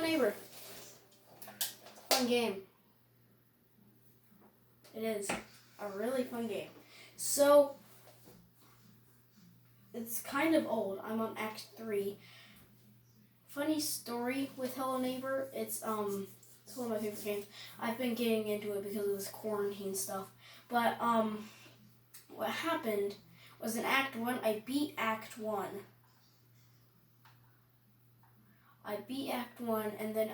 Neighbor. Fun game. It is a really fun game. So, it's kind of old. I'm on Act 3. Funny story with Hello Neighbor. It's one of my favorite games. I've been getting into it because of this quarantine stuff. But what happened was in Act 1, I beat Act 1. And then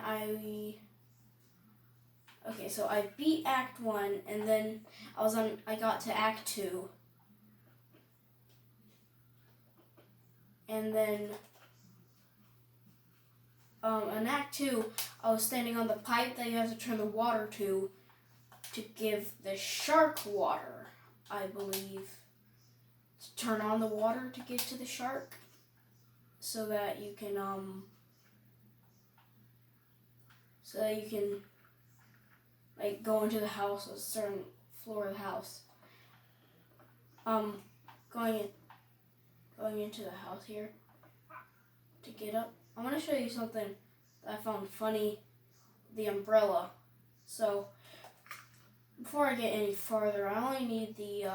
so I beat Act 1, and then I got to Act 2. And then in Act 2, I was standing on the pipe that you have to turn the water to give the shark water, I believe. To turn on the water to give to the shark so that you can like go into the house, a certain floor of the house. Going into the house here to get up. I'm gonna show you something that I found funny. The umbrella. So before I get any farther, I only need the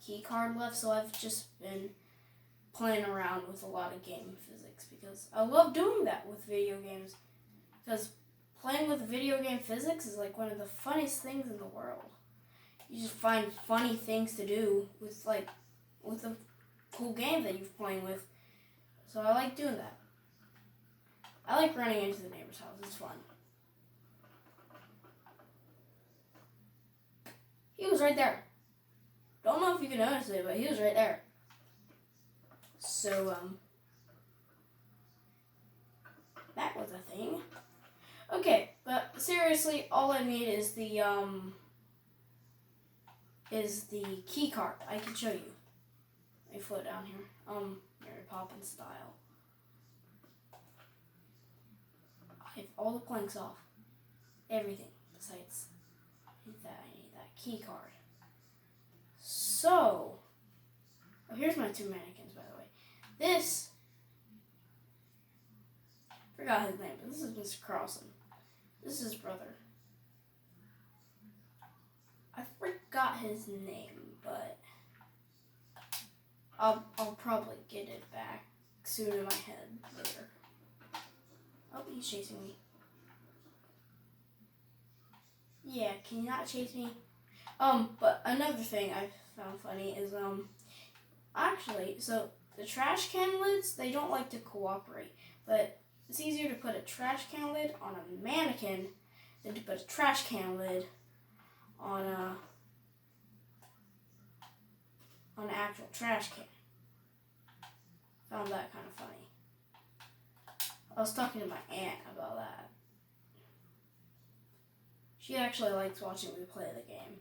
key card left. So I've just been playing around with a lot of game physics because I love doing that with video games. Because playing with video game physics is like one of the funniest things in the world. You just find funny things to do with a cool game that you're playing with. So I like doing that. I like running into the neighbor's house. It's fun. He was right there. Don't know if you can notice it, but he was right there. So, that was a thing. Okay, but seriously, all I need is the key card. I can show you. Let me float down here. Mary Poppins style. I have all the planks off. Everything besides that. I need that key card. So, here's my two mannequins, by the way. This, forgot his name, but this is Mr. Carlson. This is his brother. I forgot his name, but I'll probably get it back soon in my head later. Oh, he's chasing me. Yeah, can you not chase me? But another thing I found funny is, actually, so the trash can lids, they don't like to cooperate, but it's easier to put a trash can lid on a mannequin than to put a trash can lid on an actual trash can. Found that kind of funny. I was talking to my aunt about that. She actually likes watching me play the game.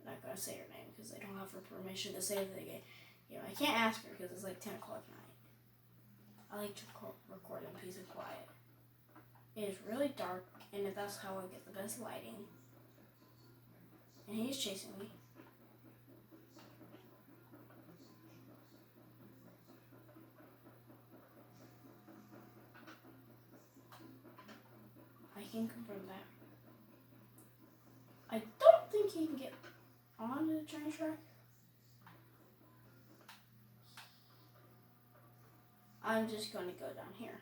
I'm not going to say her name because I don't have her permission to say the game. Yeah, I can't ask her because it's like 10 o'clock at night. I like to record in peace and quiet. It is really dark, and that's how I get the best lighting. And he's chasing me. I can confirm that. I don't think he can get onto the train track. I'm just going to go down here.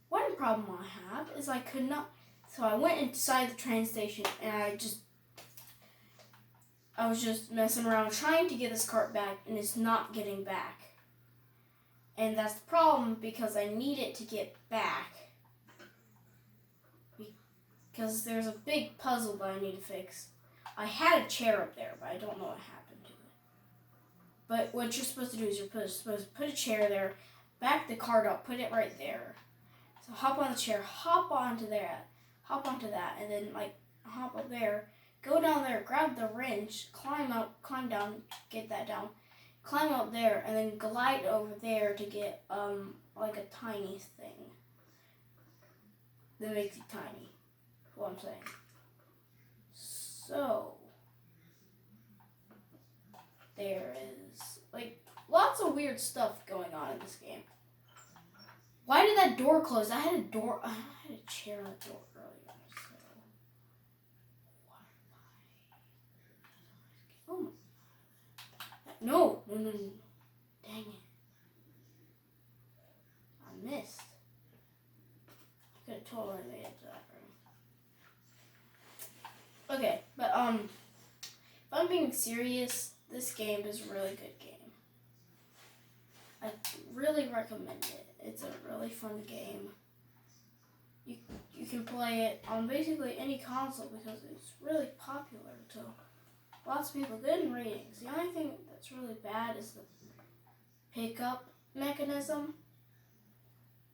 One problem I have is I could not. So I went inside the train station and I was just messing around trying to get this cart back, and it's not getting back. And that's the problem because I need it to get back. Because there's a big puzzle that I need to fix. I had a chair up there, but I don't know what happened to it. But what you're supposed to do is you're supposed to put a chair there, back the cart up, put it right there. So hop on the chair, hop onto that, and then hop up there, go down there, grab the wrench, climb down, get that down, climb up there, and then glide over there to get like a tiny thing that makes it tiny. What I'm saying. So there is lots of weird stuff going on in this game. Why did that door close? I had a chair on the door earlier. So. Oh my. No. Dang it. I missed. I could have totally made it to that room. Okay, but if I'm being serious, this game is a really good game. I really recommend it. It's a really fun game. You can play it on basically any console because it's really popular to lots of people. Good in ratings. The only thing that's really bad is the pickup mechanism.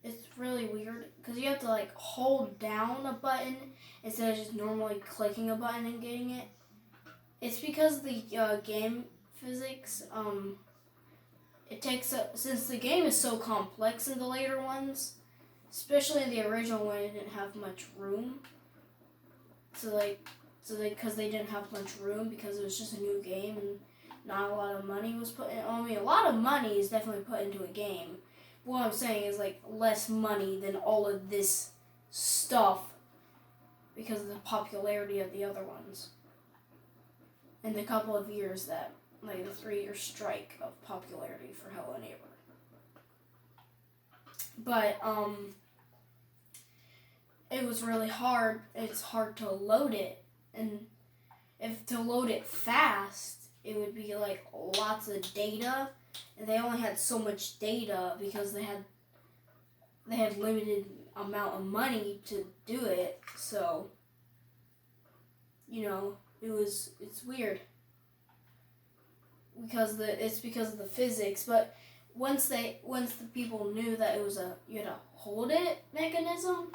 It's really weird because you have to like hold down a button instead of just normally clicking a button and getting it. It's because the game physics, it takes since the game is so complex in the later ones, especially in the original one, it didn't have much room. Because they didn't have much room because it was just a new game and not a lot of money was put in. I mean, a lot of money is definitely put into a game. What I'm saying is like less money than all of this stuff because of the popularity of the other ones. And the couple of years that, like the 3-year strike of popularity for Hello Neighbor. But, it was really hard. It's hard to load it. And if to load it fast, it would be like lots of data. And they only had so much data because they had limited amount of money to do it. So, it's weird. Because of the physics, but once the people knew that it was you had a hold it mechanism,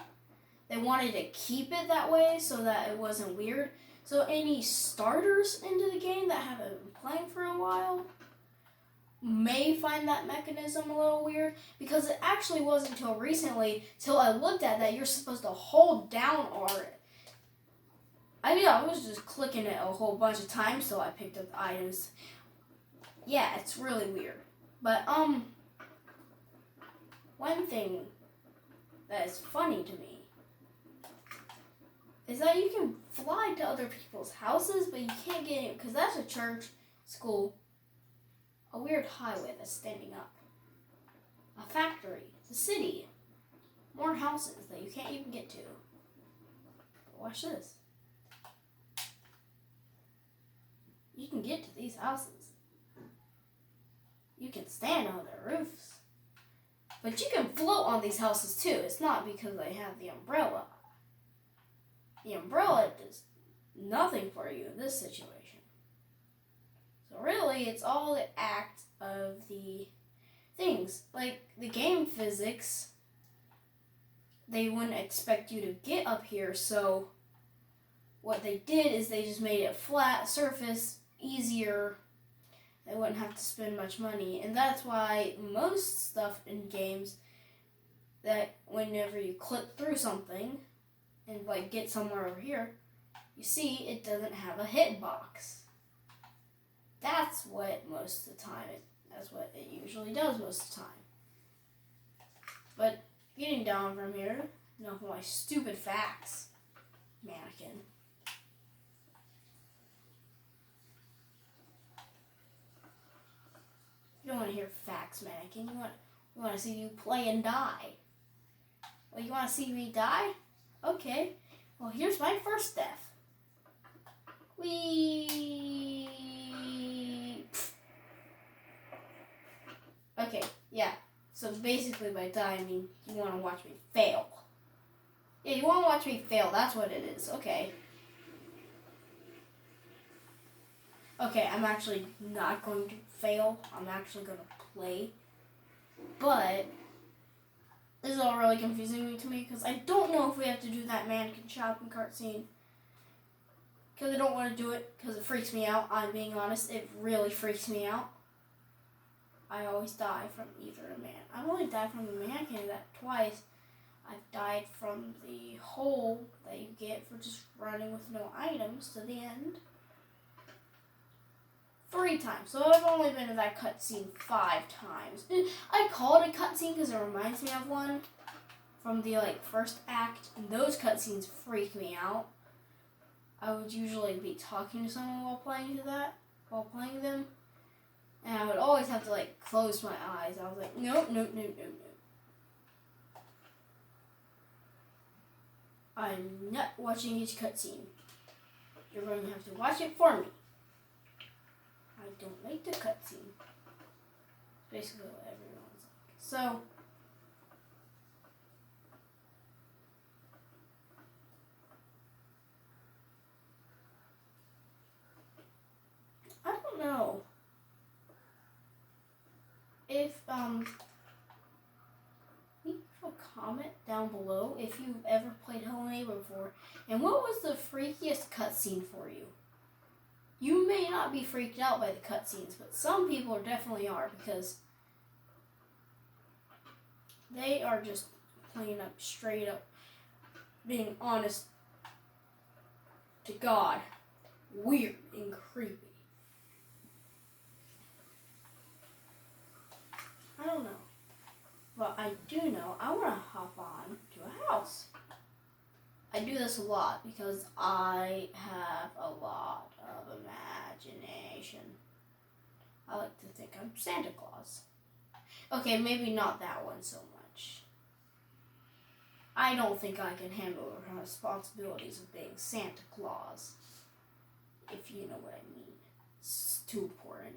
they wanted to keep it that way so that it wasn't weird. So any starters into the game that haven't been playing for a while may find that mechanism a little weird because it actually wasn't until recently till I looked at that you're supposed to hold down R. I was just clicking it a whole bunch of times so I picked up the items. Yeah, it's really weird. But, one thing that is funny to me is that you can fly to other people's houses, but you can't get in, because that's a church, school, a weird highway that's standing up, a factory, a city, more houses that you can't even get to. But watch this. You can get to these houses. You can stand on their roofs. But you can float on these houses too. It's not because they have the umbrella. The umbrella does nothing for you in this situation. So really, it's all the act of the things. Like the game physics, they wouldn't expect you to get up here, so what they did is they just made it a flat surface, easier. They wouldn't have to spend much money. And that's why most stuff in games, that whenever you click through something and like get somewhere over here, you see it doesn't have a hitbox. That's what most of the time, that's what it usually does most of the time. But getting down from here, enough of my stupid facts, mannequin. You don't want to hear facts, mannequin. You want to see you play and die. Well, you want to see me die? Okay. Well, here's my first death. Whee! Okay, yeah. So basically by die, I mean you want to watch me fail. Yeah, you want to watch me fail. That's what it is. Okay. Okay, I'm actually not going to fail. I'm actually going to play. But this is all really confusing to me because I don't know if we have to do that mannequin shopping cart scene. Because I don't want to do it because it freaks me out. I'm being honest. It really freaks me out. I always die from either a man. I've only died from the mannequin that twice. I've died from the hole that you get for just running with no items to the end. 3 3 times. So I've only been to that cutscene 5 times. I call it a cutscene because it reminds me of one from the first act, and those cutscenes freak me out. I would usually be talking to someone while playing them, and I would always have to close my eyes. I was like, nope, nope, nope, nope, nope. I'm not watching each cutscene. You're going to have to watch it for me. I don't like the cutscene. Basically what everyone's like. So, I don't know if leave a comment down below if you've ever played Hello Neighbor before, and what was the freakiest cutscene for you? You may not be freaked out by the cutscenes, but some people definitely are, because they are just plain up, straight up, being honest to God, weird and creepy. I don't know. But I do know I want to hop on to a house. I do this a lot because I have a lot of imagination. I like to think I'm Santa Claus. Okay, maybe not that one so much. I don't think I can handle the responsibilities of being Santa Claus, if you know what I mean. It's too important.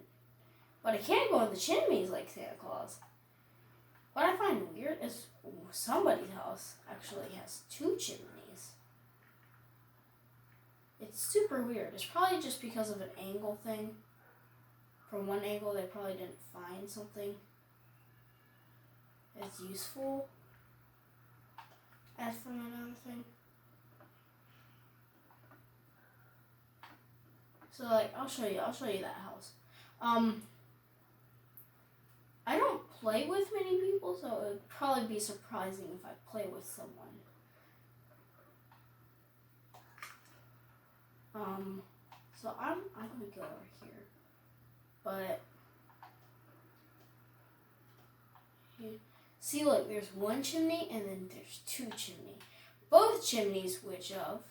But I can't go in the chimneys like Santa Claus. What I find weird is somebody's house actually has 2 chimneys. It's super weird. It's probably just because of an angle thing. From one angle, they probably didn't find something as useful as from another thing. So, I'll show you that house. I don't play with many people, so it would probably be surprising if I play with someone. So I'm gonna go over here, but you see, look, there's 1 chimney and then there's 2 chimneys. Both chimneys, which have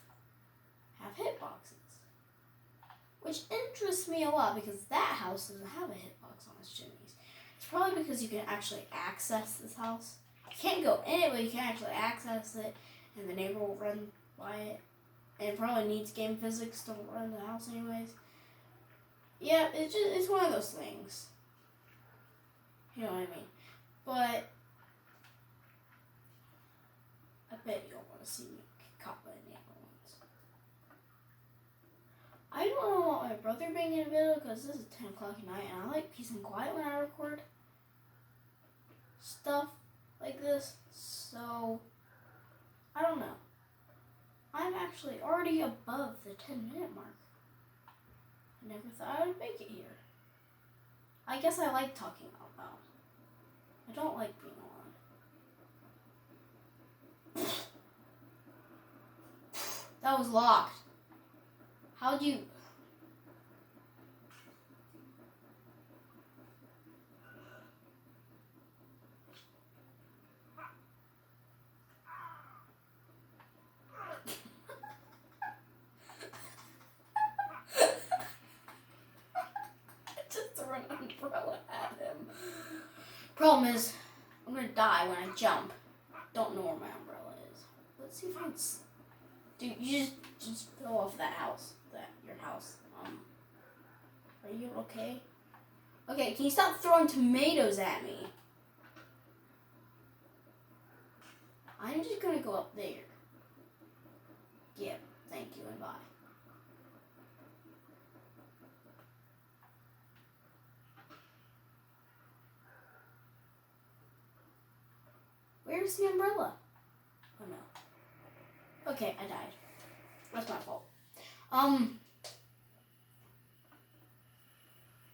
hitboxes, which interests me a lot because that house doesn't have a hitbox on its chimneys. It's probably because you can actually access this house. You can't go in it, but you can actually access it, and the neighbor will run by it. And it probably needs game physics to run the house anyways. Yeah, it's one of those things. You know what I mean? But I bet you don't want to see me caught by a neighbor once. I don't want my brother being in a video because this is 10 o'clock at night and I like peace and quiet when I record stuff like this. So, I don't know. I'm actually already above the 10-minute mark. I never thought I would make it here. I guess I like talking out loud. I don't like being alone. That was locked. How'd you... umbrella at him. Problem is, I'm gonna die when I jump. Don't know where my umbrella is. Let's see if I can. Dude, you just fell off that house. Your house. Are you okay? Okay, can you stop throwing tomatoes at me? I'm just gonna go up there. Yeah, thank you and bye. Where's the umbrella? Oh no. Okay, I died. That's my fault.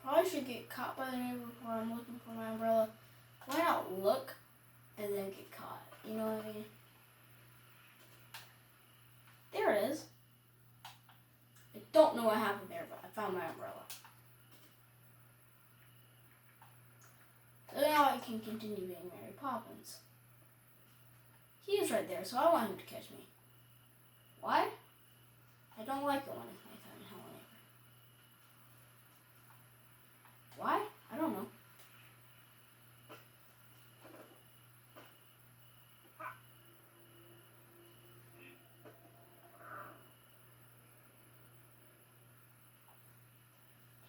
Probably should get caught by the neighbor before I'm looking for my umbrella. Why not look and then get caught? You know what I mean? There it is. I don't know what happened there, but I found my umbrella. can continue being Mary Poppins. He is right there, so I want him to catch me. Why? I don't like it when it's nighttime in Hello Neighbor. Why? I don't know.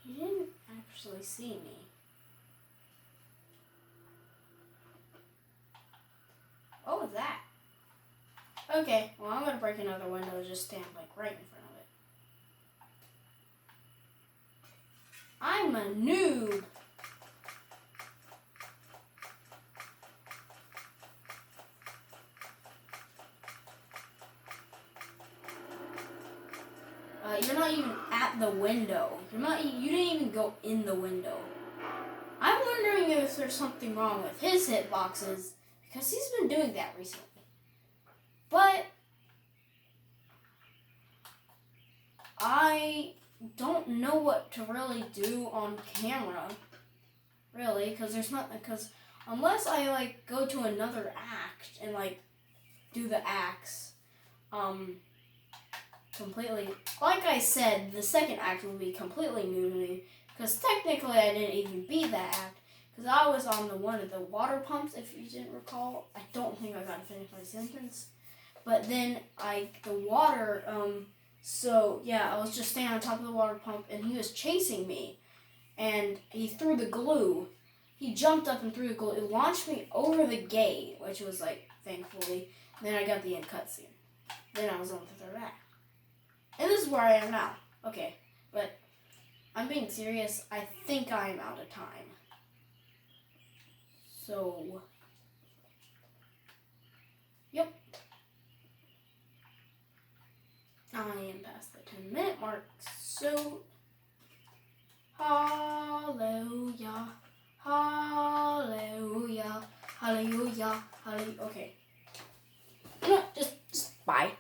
He didn't actually see me. What was that? Okay, well I'm gonna break another window, just stand like right in front of it. I'm a noob! You're not even at the window. You didn't even go in the window. I'm wondering if there's something wrong with his hitboxes, because he's been doing that recently. But I don't know what to really do on camera, really, because unless I like go to another act and like do the acts, completely. Like I said, the second act will be completely new to me, because technically I didn't even beat that act, because I was on the one of the water pumps, if you didn't recall. I don't think I got to finish my sentence. But then so yeah, I was just standing on top of the water pump, and he was chasing me, and he threw the glue. He jumped up and threw the glue. It launched me over the gate, which was like, thankfully. Then I got the end cutscene. Then I was on the third act. And this is where I am now. Okay, but I'm being serious. I think I'm out of time. So, yep. I am past the 10-minute mark. So, hallelujah, hallelujah, hallelujah, hallelujah. Okay. You know what? Just bye.